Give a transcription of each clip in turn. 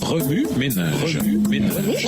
Remue ménage. Remue ménage.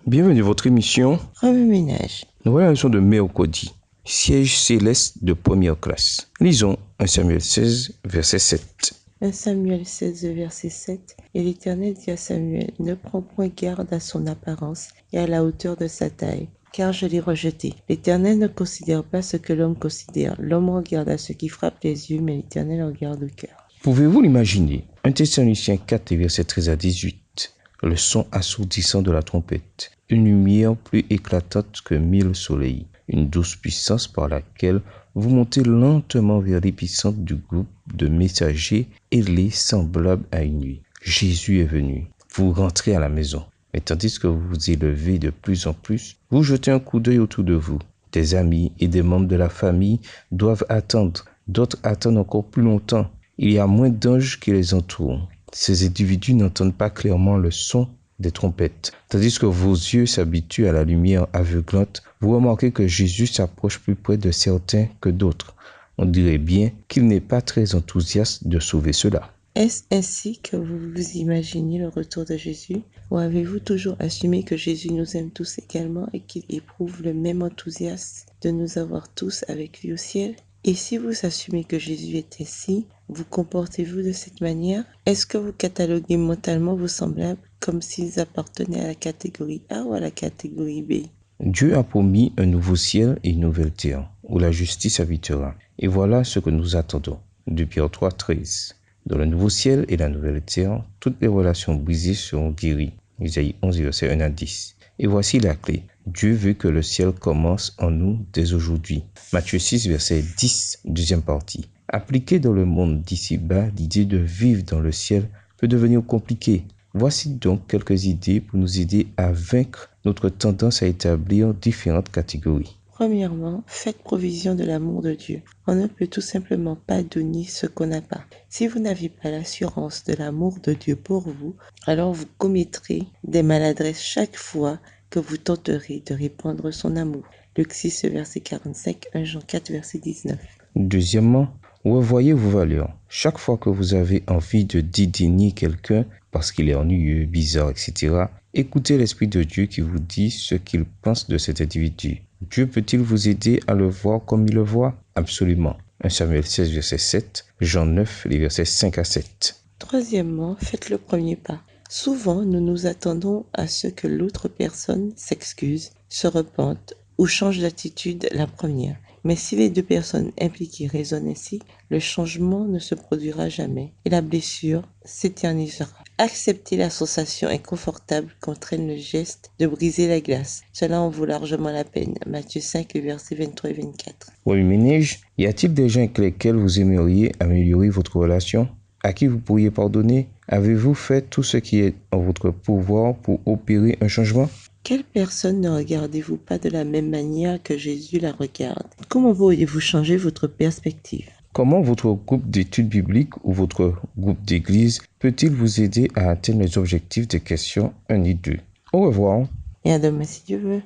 Bienvenue à votre émission Remue ménage. Nous voilà la leçon de mercredi. Siège céleste de première classe. Lisons 1 Samuel 16, verset 7. 1 Samuel 16, verset 7. Et l'Éternel dit à Samuel, ne prends point garde à son apparence et à la hauteur de sa taille, car je l'ai rejeté. L'Éternel ne considère pas ce que l'homme considère. L'homme regarde à ce qui frappe les yeux, mais l'Éternel regarde au cœur. Pouvez-vous l'imaginer? 1 Thessaloniciens 4, verset 13 à 18. Le son assourdissant de la trompette. Une lumière plus éclatante que 1000 soleils. Une douce puissance par laquelle vous montez lentement vers l'épicentre du groupe de messagers ailés semblables à une nuit. Jésus est venu. Vous rentrez à la maison. Mais tandis que vous vous élevez de plus en plus, vous jetez un coup d'œil autour de vous. Des amis et des membres de la famille doivent attendre. D'autres attendent encore plus longtemps. Il y a moins d'anges qui les entourent. Ces individus n'entendent pas clairement le son des trompettes. Tandis que vos yeux s'habituent à la lumière aveuglante, vous remarquez que Jésus s'approche plus près de certains que d'autres. On dirait bien qu'il n'est pas très enthousiaste de sauver cela. Est-ce ainsi que vous vous imaginez le retour de Jésus? Ou avez-vous toujours assumé que Jésus nous aime tous également et qu'il éprouve le même enthousiasme de nous avoir tous avec lui au ciel? Et si vous assumez que Jésus est ainsi, vous comportez-vous de cette manière? Est-ce que vous cataloguez mentalement vos semblables comme s'ils appartenaient à la catégorie A ou à la catégorie B? Dieu a promis un nouveau ciel et une nouvelle terre, où la justice habitera. Et voilà ce que nous attendons. 2 Pierre 3, 13. Dans le nouveau ciel et la nouvelle terre, toutes les relations brisées seront guéries. Isaïe 11, verset 1 à 10. Et voici la clé. Dieu veut que le ciel commence en nous dès aujourd'hui. Matthieu 6, verset 10, deuxième partie. Appliquer dans le monde d'ici-bas, l'idée de vivre dans le ciel peut devenir compliquée. Voici donc quelques idées pour nous aider à vaincre notre tendance à établir différentes catégories. Premièrement, faites provision de l'amour de Dieu. On ne peut tout simplement pas donner ce qu'on n'a pas. Si vous n'avez pas l'assurance de l'amour de Dieu pour vous, alors vous commettrez des maladresses chaque fois que vous tenterez de répandre son amour. Luc 6, verset 45, 1 Jean 4, verset 19. Deuxièmement, revoyez vos valeurs. Chaque fois que vous avez envie de dédaigner quelqu'un parce qu'il est ennuyeux, bizarre, etc., écoutez l'Esprit de Dieu qui vous dit ce qu'il pense de cet individu. Dieu peut-il vous aider à le voir comme il le voit? Absolument. 1 Samuel 16, verset 7, Jean 9, les versets 5 à 7. Troisièmement, faites le premier pas. Souvent, nous nous attendons à ce que l'autre personne s'excuse, se repente ou change d'attitude la première. Mais si les deux personnes impliquées raisonnent ainsi, le changement ne se produira jamais et la blessure s'éternisera. Acceptez la sensation inconfortable qu'entraîne le geste de briser la glace. Cela en vaut largement la peine. Matthieu 5, versets 23 et 24. Oui, ménage, y a-t-il des gens avec lesquels vous aimeriez améliorer votre relation? À qui vous pourriez pardonner? Avez-vous fait tout ce qui est en votre pouvoir pour opérer un changement? Quelle personne ne regardez-vous pas de la même manière que Jésus la regarde? Comment pourriez-vous changer votre perspective? Comment votre groupe d'études bibliques ou votre groupe d'église peut-il vous aider à atteindre les objectifs des questions 1 et 2? Au revoir. Et à demain si Dieu veut.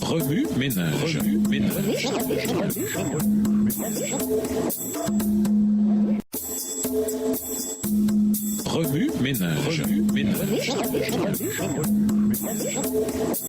Remue ménage. Remue ménage.